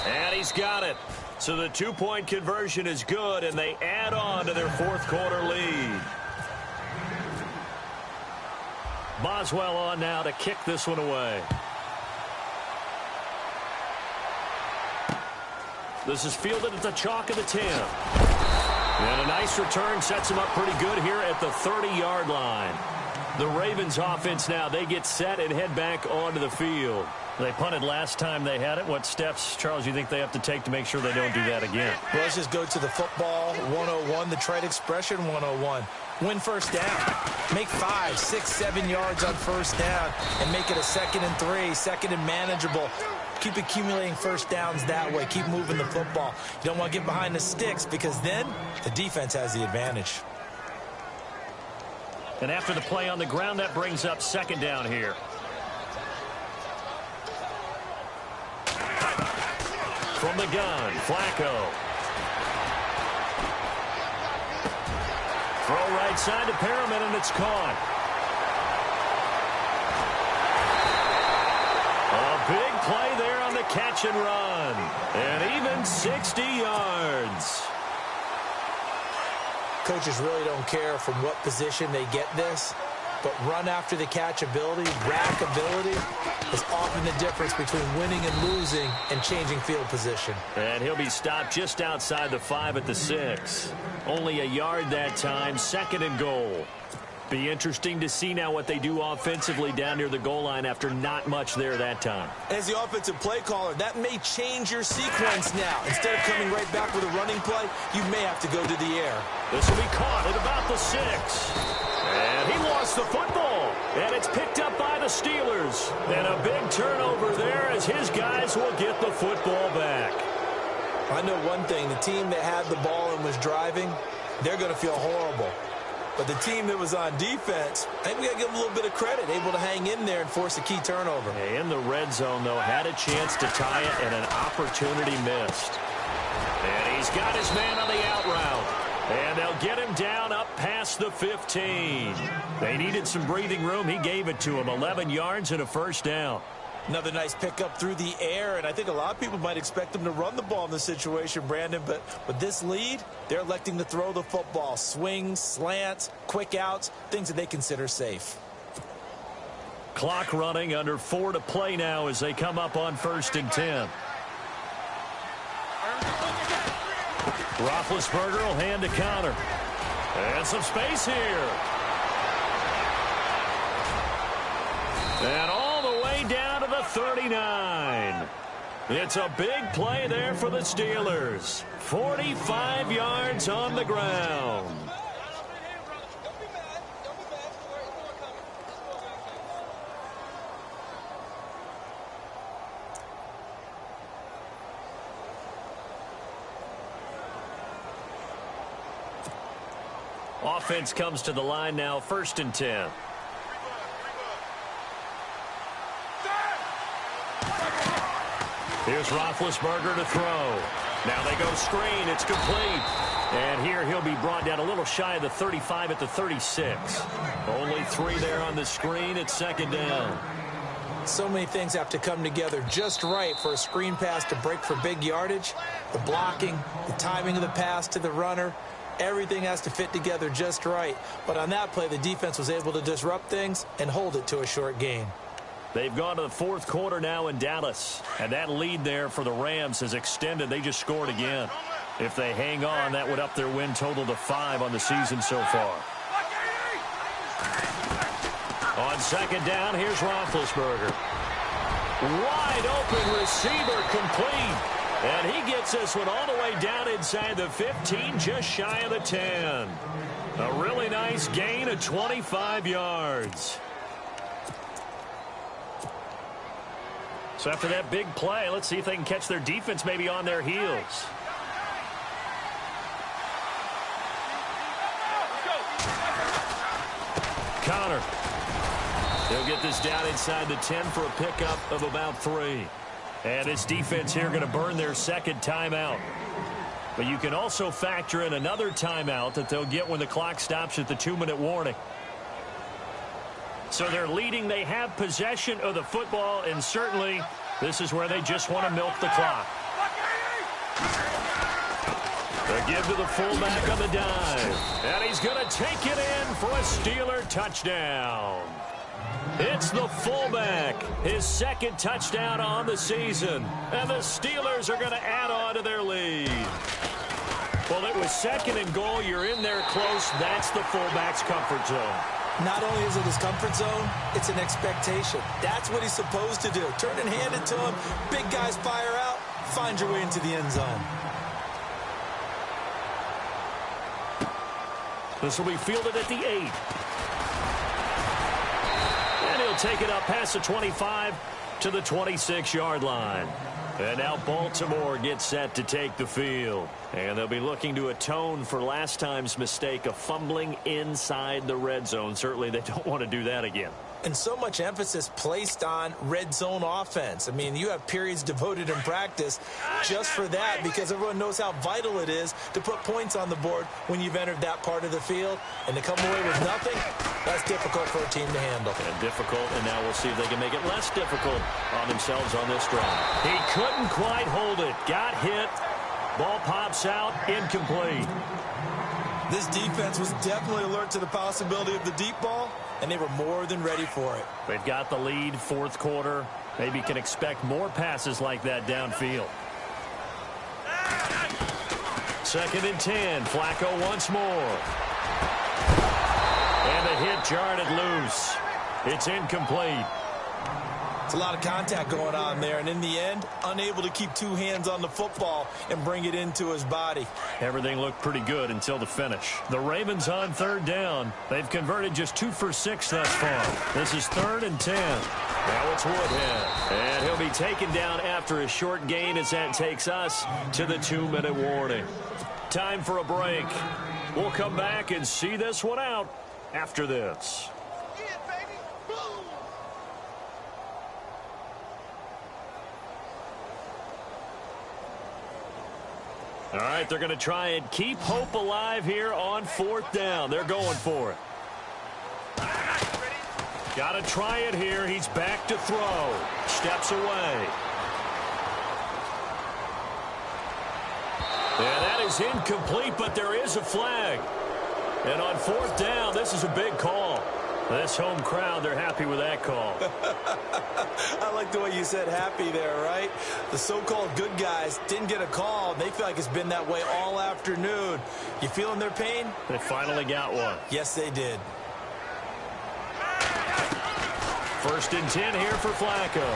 And he's got it. So the 2-point conversion is good, and they add on to their fourth quarter lead. Boswell on now to kick this one away. This is fielded at the chalk of the 10. And a nice return sets him up pretty good here at the 30-yard line. The Ravens offense now, they get set and head back onto the field. They punted last time they had it. What steps, Charles, you think they have to take to make sure they don't do that again? Well, let's just go to the football 101, the trade expression 101. Win first down. Make 5, 6, 7 yards on first down and make it a 2nd and 3, 2nd and manageable. Keep accumulating first downs that way. Keep moving the football. You don't want to get behind the sticks because then the defense has the advantage. And after the play on the ground, that brings up second down here. From the gun, Flacco. Throw right side to Perriman, and it's caught. A big play there on the catch and run. And even 60 yards. Coaches really don't care from what position they get this, but run after the catch ability, rack ability is often the difference between winning and losing and changing field position. And he'll be stopped just outside the 5 at the 6. Only a yard that time, 2nd and goal. Be interesting to see now what they do offensively down near the goal line after not much there that time. As the offensive play caller, that may change your sequence now. Instead of coming right back with a running play, you may have to go to the air. This will be caught at about the 6. And he lost the football. And it's picked up by the Steelers. And a big turnover there as his guys will get the football back. I know one thing. The team that had the ball and was driving, they're going to feel horrible. But the team that was on defense, I think we got to give them a little bit of credit, able to hang in there and force a key turnover. In the red zone, though, had a chance to tie it and an opportunity missed. And he's got his man on the out route. And they'll get him down up past the 15. They needed some breathing room. He gave it to him. 11 yards and a first down. Another nice pickup through the air, and I think a lot of people might expect them to run the ball in this situation, Brandon, but with this lead, they're electing to throw the football. Swings, slants, quick outs, things that they consider safe. Clock running, under 4 to play now as they come up on 1st and 10. Roethlisberger will hand to Connor. And some space here. And all the way down to the 39. It's a big play there for the Steelers. 45 yards on the ground. Offense comes to the line now, 1st and 10. Here's Roethlisberger to throw. Now they go screen. It's complete. And here he'll be brought down a little shy of the 35 at the 36. Only 3 there on the screen. It's 2nd down. So many things have to come together just right for a screen pass to break for big yardage. The blocking, the timing of the pass to the runner, everything has to fit together just right. But on that play, the defense was able to disrupt things and hold it to a short gain. They've gone to the 4th quarter now in Dallas. And that lead there for the Rams has extended. They just scored again. If they hang on, that would up their win total to 5 on the season so far. On 2nd down, here's Roethlisberger. Wide open receiver complete. And he gets this one all the way down inside the 15, just shy of the 10. A really nice gain of 25 yards. So after that big play, let's see if they can catch their defense maybe on their heels. Connor. He'll get this down inside the 10 for a pickup of about 3. And this defense here going to burn their 2nd timeout. But you can also factor in another timeout that they'll get when the clock stops at the 2-minute warning. So they're leading. They have possession of the football, and certainly this is where they just want to milk the clock. They give to the fullback on the dive. And he's going to take it in for a Steeler touchdown. It's the fullback, his 2nd touchdown on the season. And the Steelers are going to add on to their lead. Well, it was 2nd and goal. You're in there close. That's the fullback's comfort zone. Not only is it his comfort zone, it's an expectation. That's what he's supposed to do. Turn and hand it to him. Big guys fire out. Find your way into the end zone. This will be fielded at the 8. And he'll take it up past the 25 to the 26-yard line. And now Baltimore gets set to take the field. And they'll be looking to atone for last time's mistake of fumbling inside the red zone. Certainly they don't want to do that again. And so much emphasis placed on red zone offense. I mean, you have periods devoted in practice just for that because everyone knows how vital it is to put points on the board when you've entered that part of the field. And to come away with nothing, that's difficult for a team to handle. And difficult, and now we'll see if they can make it less difficult on themselves on this drive. He couldn't quite hold it. Got hit. Ball pops out. Incomplete. This defense was definitely alert to the possibility of the deep ball, and they were more than ready for it. They've got the lead, 4th quarter. Maybe can expect more passes like that downfield. 2nd and 10. Flacco once more. And the hit jarred it loose. It's incomplete. It's a lot of contact going on there, and in the end, unable to keep 2 hands on the football and bring it into his body. Everything looked pretty good until the finish. The Ravens on 3rd down. They've converted just 2 for 6 thus far. This is 3rd and 10. Now it's Woodhead. And he'll be taken down after a short gain as that takes us to the 2-minute warning. Time for a break. We'll come back and see this one out after this. All right, they're going to try and keep hope alive here on 4th down. They're going for it. Got to try it here. He's back to throw. Steps away. And that is incomplete, but there is a flag. And on fourth down, this is a big call. This home crowd, they're happy with that call. I like the way you said happy there, right? The so-called good guys didn't get a call. They feel like it's been that way all afternoon. You feeling their pain? They finally got one. Yes, they did. First and 10 here for Flacco.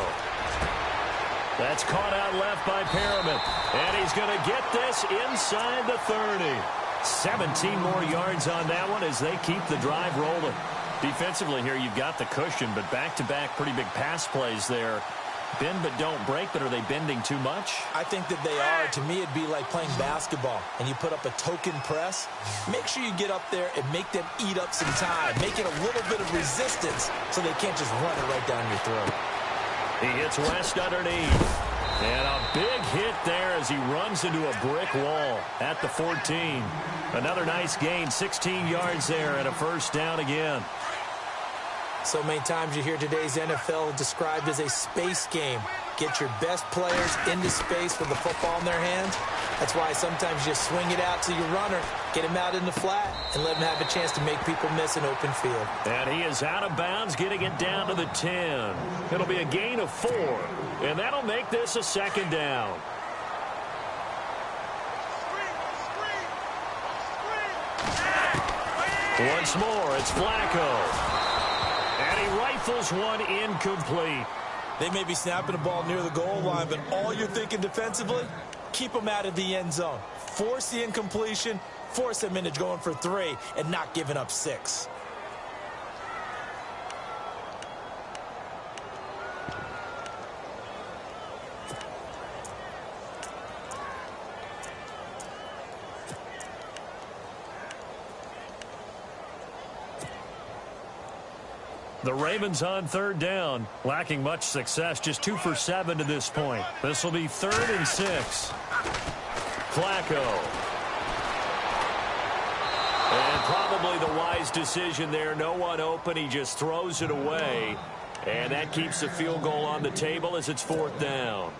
That's caught out left by Perriman. And he's going to get this inside the 30. 17 more yards on that one as they keep the drive rolling. Defensively here, you've got the cushion, but back-to-back pretty big pass plays there. Bend but don't break, but are they bending too much? I think that they are. To me, it'd be like playing basketball, and you put up a token press. Make sure you get up there and make them eat up some time. Make it a little bit of resistance so they can't just run it right down your throat. He hits West underneath. And a big hit there as he runs into a brick wall at the 14. Another nice gain, 16 yards there and a first down again. So many times you hear today's NFL described as a space game. Get your best players into space with the football in their hands. That's why sometimes you swing it out to your runner, get him out in the flat, and let him have a chance to make people miss an open field. And he is out of bounds, getting it down to the 10. It'll be a gain of 4, and that'll make this a second down. Once more, it's Flacco. And he rifles one incomplete. They may be snapping the ball near the goal line, but all you're thinking defensively, keep them out of the end zone. Force the incompletion, force them into going for 3, and not giving up 6. The Ravens on third down, lacking much success, just 2 for 7 to this point. This will be 3rd and 6. Flacco. And probably the wise decision there. No one open. He just throws it away. And that keeps the field goal on the table as it's 4th down.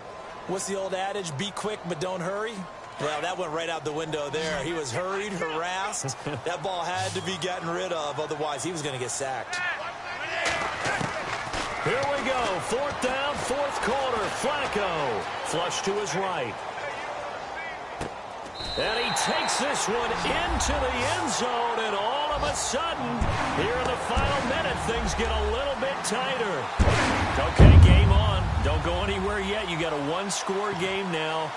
What's the old adage? Be quick, but don't hurry. Well, that went right out the window there. He was hurried, harassed. That ball had to be gotten rid of. Otherwise, he was going to get sacked. Here we go. 4th down, 4th quarter. Flacco flush to his right. And he takes this one into the end zone. And all of a sudden, here in the final minute, things get a little bit tighter. Okay, game on. Don't go anywhere yet. You got a 1-score game now.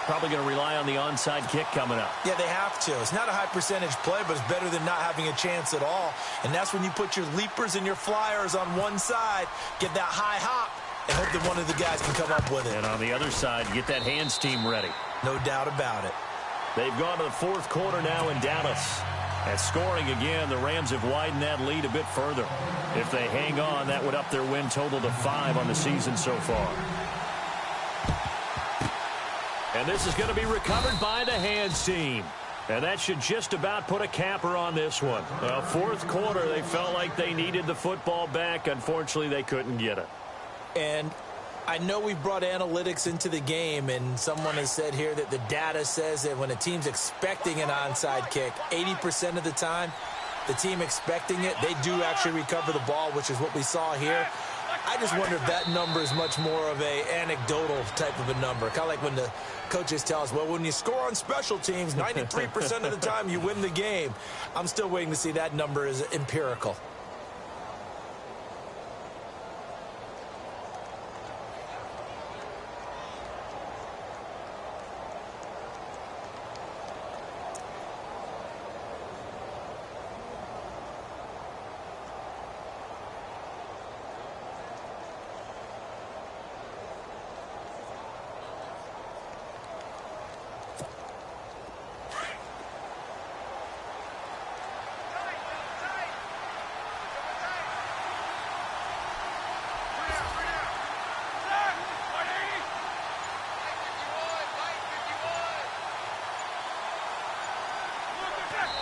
Probably going to rely on the onside kick coming up. Yeah, they have to. It's not a high percentage play, but it's better than not having a chance at all. And that's when you put your leapers and your flyers on one side, get that high hop, and hope that one of the guys can come up with it. And on the other side, get that hands team ready. No doubt about it. They've gone to the 4th quarter now in Dallas. And scoring again, the Rams have widened that lead a bit further. If they hang on, that would up their win total to 5 on the season so far. And this is going to be recovered by the hands team. And that should just about put a capper on this one. Well, 4th quarter, they felt like they needed the football back. Unfortunately, they couldn't get it. And I know we've brought analytics into the game, and someone has said here that the data says that when a team's expecting an onside kick, 80% of the time, the team expecting it, they do actually recover the ball, which is what we saw here. I just wonder if that number is much more of a anecdotal type of a number. Kind of like when the coaches tell us, well, when you score on special teams, 93% of the time you win the game. I'm still waiting to see that number is empirical.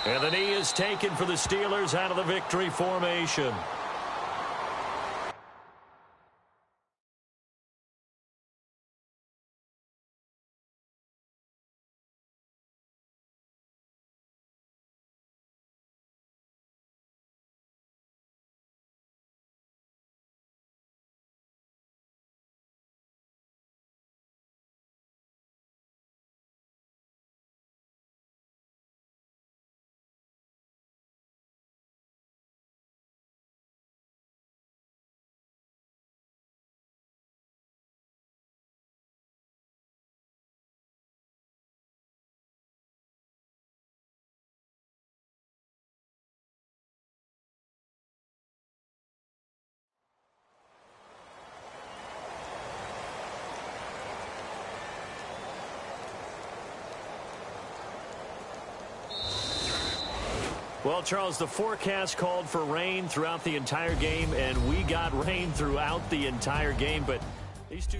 And the knee is taken for the Steelers out of the victory formation. Well, Charles, the forecast called for rain throughout the entire game, and we got rain throughout the entire game, but these two...